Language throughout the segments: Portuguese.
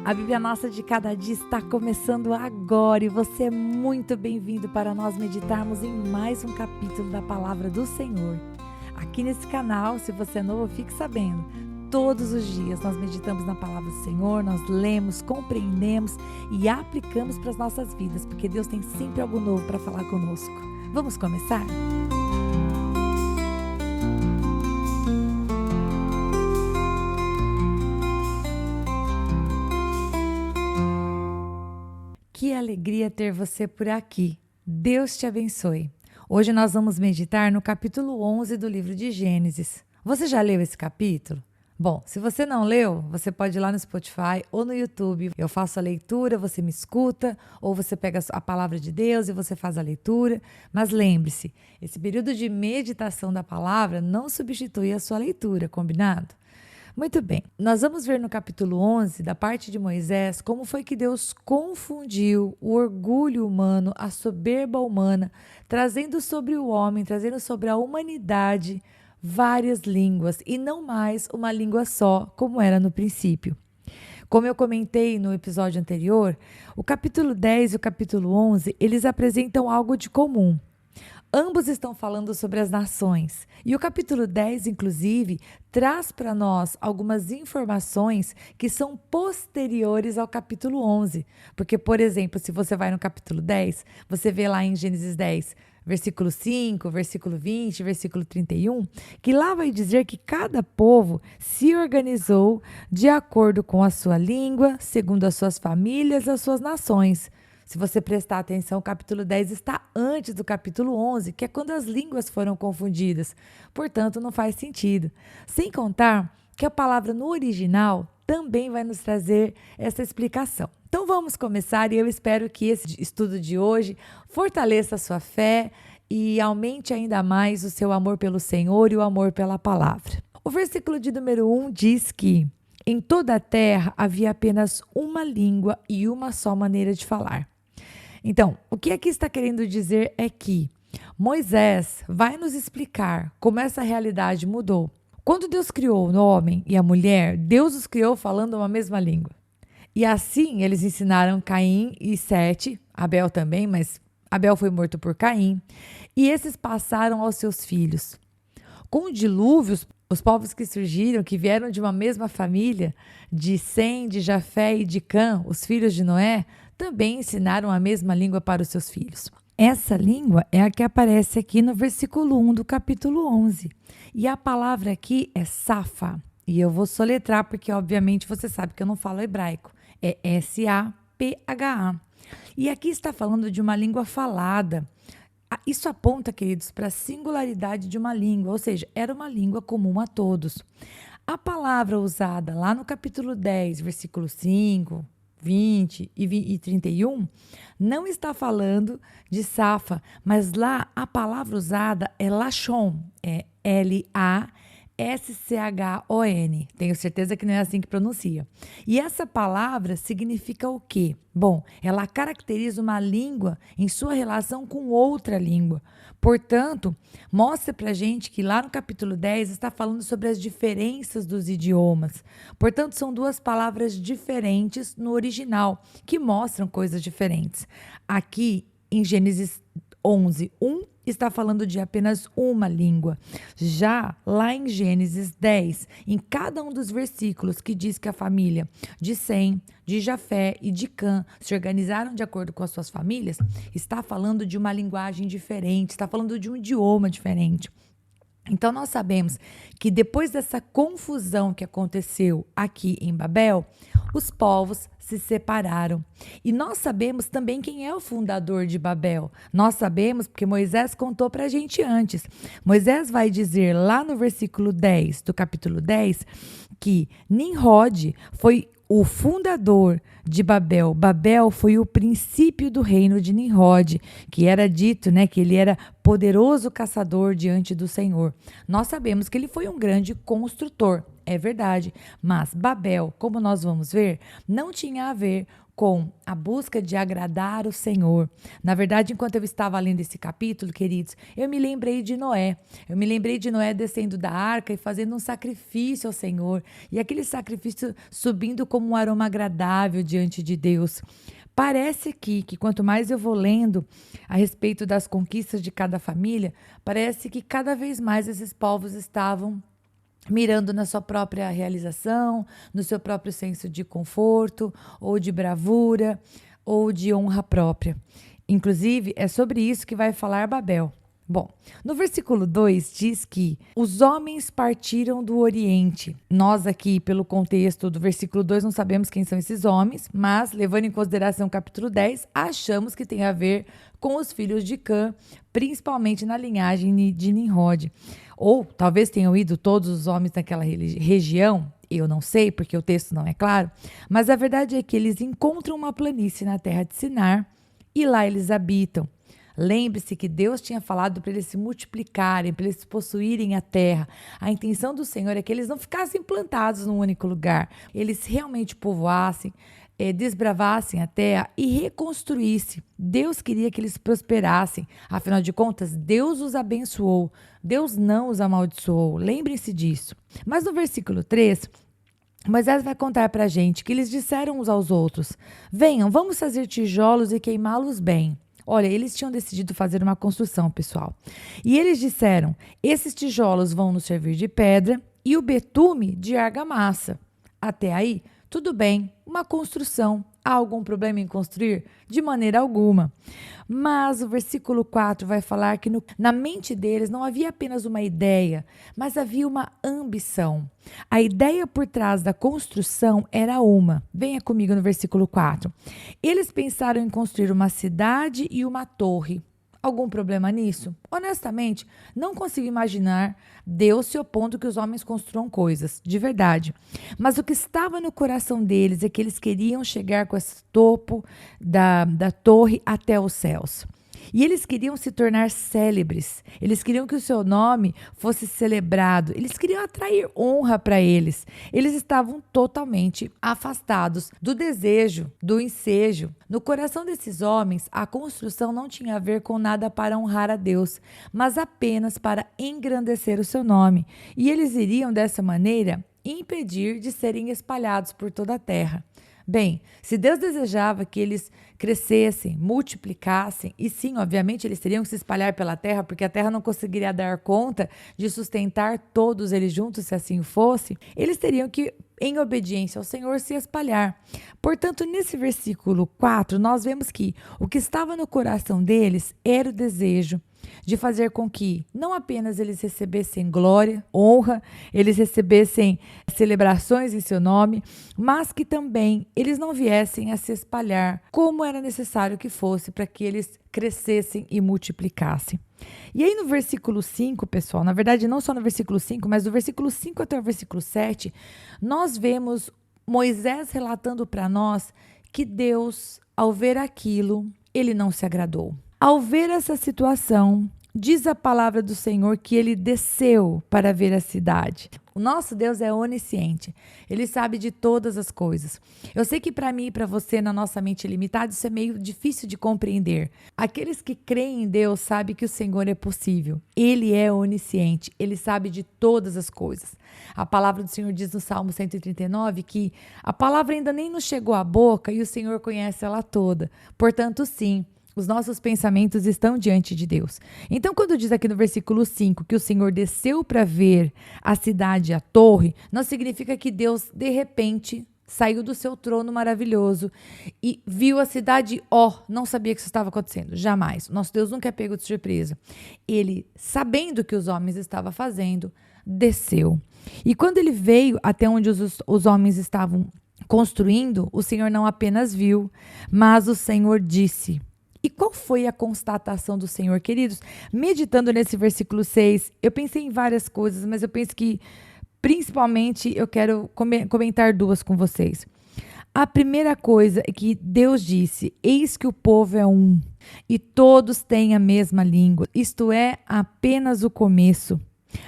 A Bíblia Nossa de Cada Dia está começando agora e você é muito bem-vindo para nós meditarmos em mais um capítulo da Palavra do Senhor. Aqui nesse canal, se você é novo, fique sabendo, todos os dias nós meditamos na Palavra do Senhor, nós lemos, compreendemos e aplicamos para as nossas vidas, porque Deus tem sempre algo novo para falar conosco. Vamos começar? Que alegria ter você por aqui. Deus te abençoe. Hoje nós vamos meditar no capítulo 11 do livro de Gênesis. Você já leu esse capítulo? Bom, se você não leu, você pode ir lá no Spotify ou no YouTube. Eu faço a leitura, você me escuta, ou você pega a palavra de Deus e você faz a leitura. Mas lembre-se, esse período de meditação da palavra não substitui a sua leitura, combinado? Muito bem, nós vamos ver no capítulo 11, da parte de Moisés, como foi que Deus confundiu o orgulho humano, a soberba humana, trazendo sobre o homem, trazendo sobre a humanidade várias línguas e não mais uma língua só, como era no princípio. Como eu comentei no episódio anterior, o capítulo 10 e o capítulo 11, eles apresentam algo de comum. Ambos estão falando sobre as nações. E o capítulo 10, inclusive, traz para nós algumas informações que são posteriores ao capítulo 11. Porque, por exemplo, se você vai no capítulo 10, você vê lá em Gênesis 10, versículo 5, versículo 20, versículo 31, que lá vai dizer que cada povo se organizou de acordo com a sua língua, segundo as suas famílias, as suas nações. Se você prestar atenção, o capítulo 10 está antes do capítulo 11, que é quando as línguas foram confundidas. Portanto, não faz sentido. Sem contar que a palavra no original também vai nos trazer essa explicação. Então vamos começar e eu espero que esse estudo de hoje fortaleça a sua fé e aumente ainda mais o seu amor pelo Senhor e o amor pela palavra. O versículo de número 1 diz que em toda a terra havia apenas uma língua e uma só maneira de falar. Então, o que aqui está querendo dizer é que Moisés vai nos explicar como essa realidade mudou. Quando Deus criou o homem e a mulher, Deus os criou falando uma mesma língua. E assim eles ensinaram Caim e Sete, Abel também, mas Abel foi morto por Caim, e esses passaram aos seus filhos. Com o dilúvio, os povos que surgiram, que vieram de uma mesma família, de Sem, de Jafé e de Cã, os filhos de Noé, também ensinaram a mesma língua para os seus filhos. Essa língua é a que aparece aqui no versículo 1 do capítulo 11. E a palavra aqui é Safa. E eu vou soletrar porque, obviamente, você sabe que eu não falo hebraico. É S-A-P-H-A. E aqui está falando de uma língua falada. Isso aponta, queridos, para a singularidade de uma língua, ou seja, era uma língua comum a todos. A palavra usada lá no capítulo 10, versículo 5, 20 e 31, não está falando de Safa, mas lá a palavra usada é Lashon, é L-A-S-C-H-O-N. Tenho certeza que não é assim que pronuncia. E essa palavra significa o quê? Bom, ela caracteriza uma língua em sua relação com outra língua. Portanto, mostra pra gente que lá no capítulo 10 está falando sobre as diferenças dos idiomas. Portanto, são duas palavras diferentes no original, que mostram coisas diferentes. Aqui, em Gênesis 11, 1, está falando de apenas uma língua. Já lá em Gênesis 10, em cada um dos versículos que diz que a família de Sem, de Jafé e de Cã se organizaram de acordo com as suas famílias, está falando de uma linguagem diferente, está falando de um idioma diferente. Então, nós sabemos que depois dessa confusão que aconteceu aqui em Babel, os povos se separaram. E nós sabemos também quem é o fundador de Babel. Nós sabemos porque Moisés contou para a gente antes. Moisés vai dizer lá no versículo 10 do capítulo 10 que Nimrod foi o fundador de Babel. Babel foi o princípio do reino de Nimrod, que era dito, que ele era poderoso caçador diante do Senhor. Nós sabemos que ele foi um grande construtor, é verdade, mas Babel, como nós vamos ver, não tinha a ver com a busca de agradar o Senhor. Na verdade, enquanto eu estava lendo esse capítulo, queridos, eu me lembrei de Noé. Eu me lembrei de Noé descendo da arca e fazendo um sacrifício ao Senhor. E aquele sacrifício subindo como um aroma agradável diante de Deus. Parece aqui que quanto mais eu vou lendo a respeito das conquistas de cada família, parece que cada vez mais esses povos estavam mirando na sua própria realização, no seu próprio senso de conforto, ou de bravura, ou de honra própria. Inclusive, é sobre isso que vai falar Babel. Bom, no versículo 2 diz que os homens partiram do Oriente. Nós aqui, pelo contexto do versículo 2, não sabemos quem são esses homens, mas, levando em consideração o capítulo 10, achamos que tem a ver com os filhos de Cã, principalmente na linhagem de Nimrod. Ou talvez tenham ido todos os homens daquela região, eu não sei, porque o texto não é claro, mas a verdade é que eles encontram uma planície na terra de Sinar e lá eles habitam. Lembre-se que Deus tinha falado para eles se multiplicarem, para eles possuírem a terra. A intenção do Senhor é que eles não ficassem plantados num único lugar. Eles realmente povoassem, desbravassem a terra e reconstruíssem. Deus queria que eles prosperassem. Afinal de contas, Deus os abençoou. Deus não os amaldiçoou. Lembrem-se disso. Mas no versículo 3... Moisés vai contar para a gente que eles disseram uns aos outros: venham, vamos fazer tijolos e queimá-los bem. Olha, eles tinham decidido fazer uma construção, pessoal. E eles disseram: esses tijolos vão nos servir de pedra e o betume de argamassa. Até aí, tudo bem, uma construção. Há algum problema em construir? De maneira alguma. Mas o versículo 4 vai falar que na mente deles não havia apenas uma ideia, mas havia uma ambição. A ideia por trás da construção era uma. Venha comigo no versículo 4. Eles pensaram em construir uma cidade e uma torre. Algum problema nisso? Honestamente, não consigo imaginar Deus se opondo que os homens construam coisas, de verdade. Mas o que estava no coração deles é que eles queriam chegar com esse topo da torre até os céus. E eles queriam se tornar célebres, eles queriam que o seu nome fosse celebrado, eles queriam atrair honra para eles. Eles estavam totalmente afastados do desejo, do ensejo. No coração desses homens, a construção não tinha a ver com nada para honrar a Deus, mas apenas para engrandecer o seu nome. E eles iriam, dessa maneira, impedir de serem espalhados por toda a terra. Bem, se Deus desejava que eles crescessem, multiplicassem, e sim, obviamente, eles teriam que se espalhar pela terra, porque a terra não conseguiria dar conta de sustentar todos eles juntos, se assim fosse, eles teriam que, em obediência ao Senhor, se espalhar. Portanto, nesse versículo 4, nós vemos que o que estava no coração deles era o desejo de fazer com que não apenas eles recebessem glória, honra, eles recebessem celebrações em seu nome, mas que também eles não viessem a se espalhar como era necessário que fosse para que eles crescessem e multiplicassem. E aí no versículo 5, pessoal, na verdade não só no versículo 5, mas do versículo 5 até o versículo 7, nós vemos Moisés relatando para nós que Deus, ao ver aquilo, ele não se agradou. Ao ver essa situação, diz a palavra do Senhor que ele desceu para ver a cidade. O nosso Deus é onisciente, ele sabe de todas as coisas. Eu sei que para mim e para você, na nossa mente limitada, isso é meio difícil de compreender. Aqueles que creem em Deus sabem que o Senhor é possível. Ele é onisciente, ele sabe de todas as coisas. A palavra do Senhor diz no Salmo 139 que a palavra ainda nem nos chegou à boca e o Senhor conhece ela toda. Portanto, sim, os nossos pensamentos estão diante de Deus. Então, quando diz aqui no versículo 5 que o Senhor desceu para ver a cidade e a torre, não significa que Deus, de repente, saiu do seu trono maravilhoso e viu a cidade, não sabia que isso estava acontecendo. Jamais. Nosso Deus nunca é pego de surpresa. Ele, sabendo o que os homens estavam fazendo, desceu. E quando ele veio até onde os homens estavam construindo, o Senhor não apenas viu, mas o Senhor disse... E qual foi a constatação do Senhor, queridos? Meditando nesse versículo 6, eu pensei em várias coisas, mas eu penso que, principalmente, eu quero comentar duas com vocês. A primeira coisa é que Deus disse: eis que o povo é um, e todos têm a mesma língua. Isto é apenas o começo.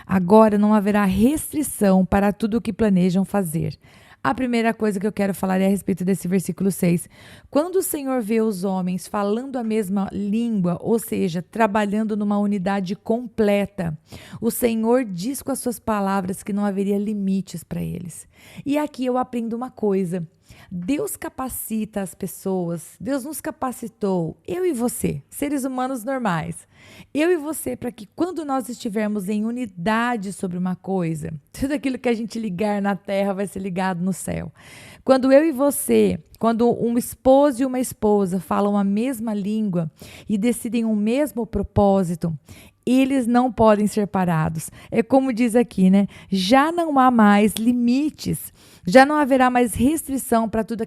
Agora não haverá restrição para tudo o que planejam fazer. A primeira coisa que eu quero falar é a respeito desse versículo 6. Quando o Senhor vê os homens falando a mesma língua, ou seja, trabalhando numa unidade completa, o Senhor diz com as suas palavras que não haveria limites para eles. E aqui eu aprendo uma coisa. Deus capacita as pessoas, Deus nos capacitou, eu e você, seres humanos normais, eu e você, para que quando nós estivermos em unidade sobre uma coisa, tudo aquilo que a gente ligar na terra vai ser ligado no céu. Quando eu e você, quando um esposo e uma esposa falam a mesma língua e decidem o mesmo propósito, eles não podem ser parados. É como diz aqui, né? Já não há mais limites, já não haverá mais restrição para tudo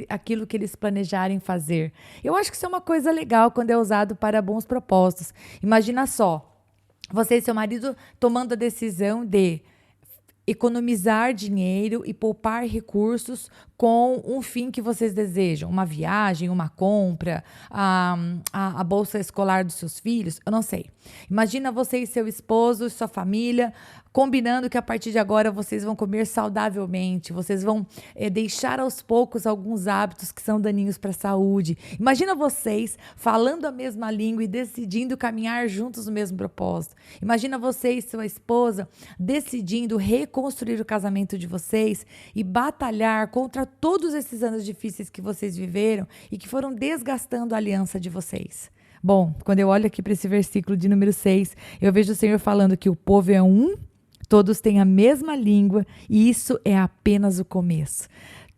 aquilo que eles planejarem fazer. Eu acho que isso é uma coisa legal quando é usado para bons propósitos. Imagina só, você e seu marido tomando a decisão de economizar dinheiro e poupar recursos com um fim que vocês desejam, uma viagem, uma compra, a bolsa escolar dos seus filhos, eu não sei. Imagina você e seu esposo, sua família, combinando que a partir de agora vocês vão comer saudavelmente, vocês vão deixar aos poucos alguns hábitos que são daninhos para a saúde. Imagina vocês falando a mesma língua e decidindo caminhar juntos no mesmo propósito. Imagina você e sua esposa decidindo reconstruir o casamento de vocês e batalhar contra todos esses anos difíceis que vocês viveram e que foram desgastando a aliança de vocês. Bom, quando eu olho aqui para esse versículo de número 6, eu vejo o Senhor falando que o povo é um, todos têm a mesma língua e isso é apenas o começo.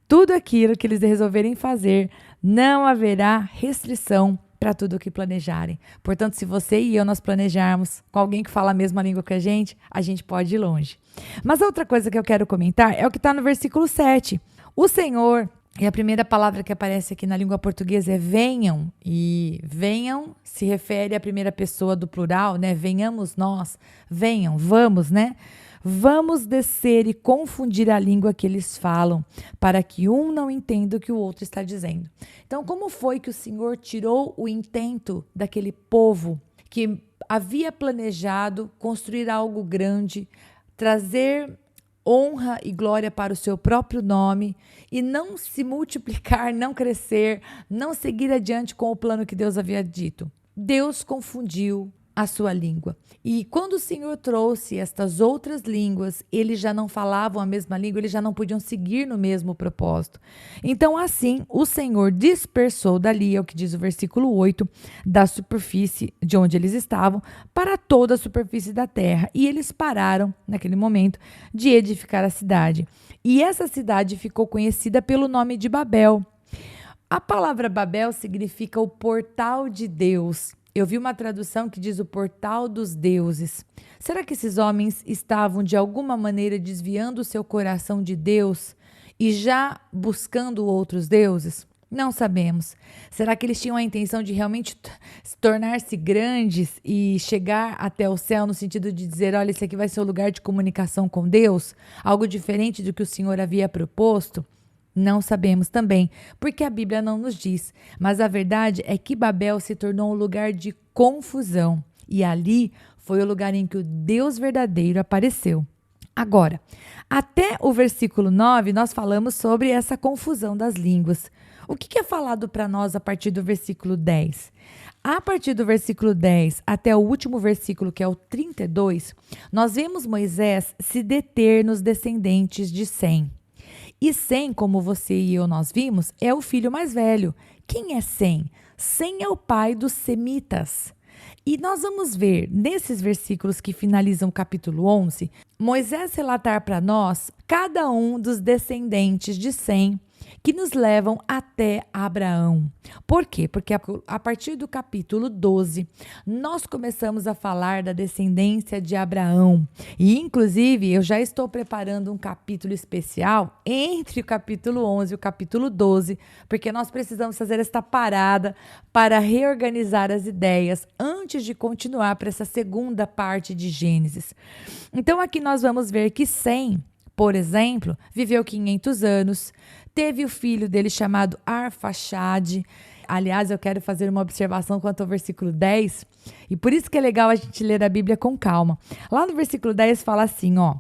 Tudo aquilo que eles resolverem fazer, não haverá restrição para tudo o que planejarem. Portanto, se você e eu nós planejarmos com alguém que fala a mesma língua que a gente pode ir longe. Mas a outra coisa que eu quero comentar é o que está no versículo 7. O Senhor, e a primeira palavra que aparece aqui na língua portuguesa é venham, e venham se refere à primeira pessoa do plural, né? Venhamos nós, venham, vamos, né? Vamos descer e confundir a língua que eles falam, para que um não entenda o que o outro está dizendo. Então, como foi que o Senhor tirou o intento daquele povo que havia planejado construir algo grande, trazer honra e glória para o seu próprio nome e não se multiplicar, não crescer, não seguir adiante com o plano que Deus havia dito? Deus confundiu a sua língua. E quando o Senhor trouxe estas outras línguas, eles já não falavam a mesma língua, eles já não podiam seguir no mesmo propósito. Então, assim, o Senhor dispersou dali, é o que diz o versículo 8, da superfície de onde eles estavam, para toda a superfície da terra. E eles pararam, naquele momento, de edificar a cidade. E essa cidade ficou conhecida pelo nome de Babel. A palavra Babel significa o portal de Deus. Eu vi uma tradução que diz o portal dos deuses. Será que esses homens estavam de alguma maneira desviando o seu coração de Deus e já buscando outros deuses? Não sabemos. Será que eles tinham a intenção de realmente tornar-se grandes e chegar até o céu no sentido de dizer, olha, esse aqui vai ser o lugar de comunicação com Deus? Algo diferente do que o Senhor havia proposto? Não sabemos também, porque a Bíblia não nos diz. Mas a verdade é que Babel se tornou um lugar de confusão. E ali foi o lugar em que o Deus verdadeiro apareceu. Agora, até o versículo 9, nós falamos sobre essa confusão das línguas. O que é falado para nós a partir do versículo 10? A partir do versículo 10 até o último versículo, que é o 32, nós vemos Moisés se deter nos descendentes de Sem. E Sem, como você e eu nós vimos, é o filho mais velho. Quem é Sem? Sem é o pai dos semitas. E nós vamos ver, nesses versículos que finalizam o capítulo 11, Moisés relatar para nós cada um dos descendentes de Sem que nos levam até Abraão. Por quê? Porque a partir do capítulo 12, nós começamos a falar da descendência de Abraão. E, inclusive, eu já estou preparando um capítulo especial entre o capítulo 11 e o capítulo 12, porque nós precisamos fazer esta parada para reorganizar as ideias antes de continuar para essa segunda parte de Gênesis. Então, aqui nós vamos ver que Sem, por exemplo, viveu 500 anos, teve o filho dele chamado Arfaxade. Aliás, eu quero fazer uma observação quanto ao versículo 10, e por isso que é legal a gente ler a Bíblia com calma. Lá no versículo 10 fala assim, ó: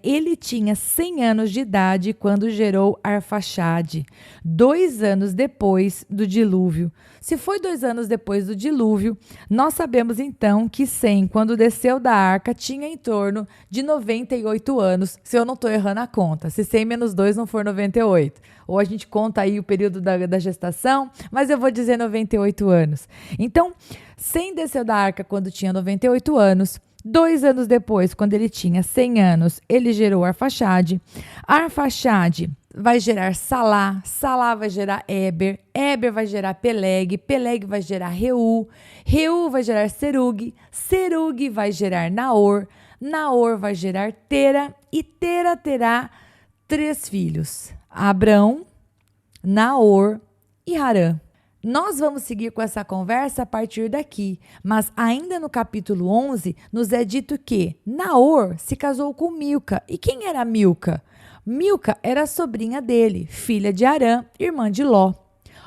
Ele tinha 100 anos de idade quando gerou Arfaxade, 2 anos depois do dilúvio. Se foi 2 anos depois do dilúvio, nós sabemos então que Sem, quando desceu da arca, tinha em torno de 98 anos, se eu não estou errando a conta, se 100 menos 2 não for 98. Ou a gente conta aí o período da gestação, mas eu vou dizer 98 anos. Então, Sem desceu da arca quando tinha 98 anos, 2 anos depois, quando ele tinha 100 anos, ele gerou Arfaxade. Arfaxade vai gerar Salá, Salá vai gerar Éber, Éber vai gerar Peleg, Peleg vai gerar Reu, Reu vai gerar Serug, Serug vai gerar Naor, Naor vai gerar Tera, e Tera terá 3 filhos, Abrão, Naor e Harã. Nós vamos seguir com essa conversa a partir daqui, mas ainda no capítulo 11 nos é dito que Naor se casou com Milca. E quem era Milca? Milca era a sobrinha dele, filha de Harã, irmã de Ló.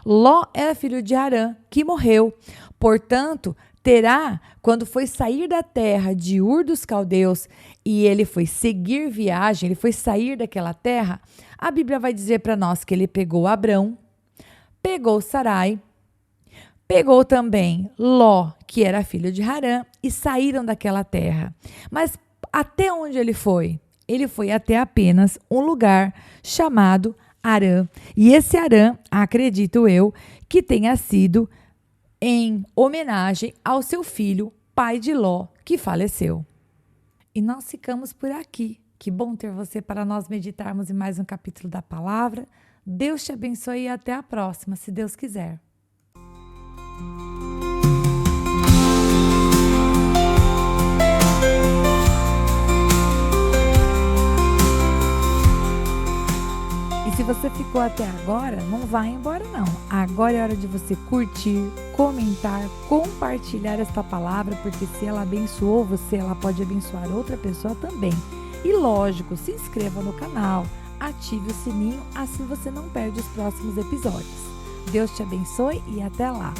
Ló era filho de Harã, que morreu. Portanto, Terá, quando foi sair da terra de Ur dos Caldeus e ele foi seguir viagem, ele foi sair daquela terra, a Bíblia vai dizer para nós que ele pegou Abrão, pegou Sarai, pegou também Ló, que era filho de Harã, e saíram daquela terra. Mas até onde ele foi? Ele foi até apenas um lugar chamado Harã. E esse Harã, acredito eu, que tenha sido em homenagem ao seu filho, pai de Ló, que faleceu. E nós ficamos por aqui. Que bom ter você para nós meditarmos em mais um capítulo da palavra. Deus te abençoe e até a próxima, se Deus quiser. E se você ficou até agora, não vai embora não. Agora é hora de você curtir, comentar, compartilhar esta palavra, porque se ela abençoou você, ela pode abençoar outra pessoa também. E lógico, se inscreva no canal, ative o sininho, assim você não perde os próximos episódios. Deus te abençoe e até lá!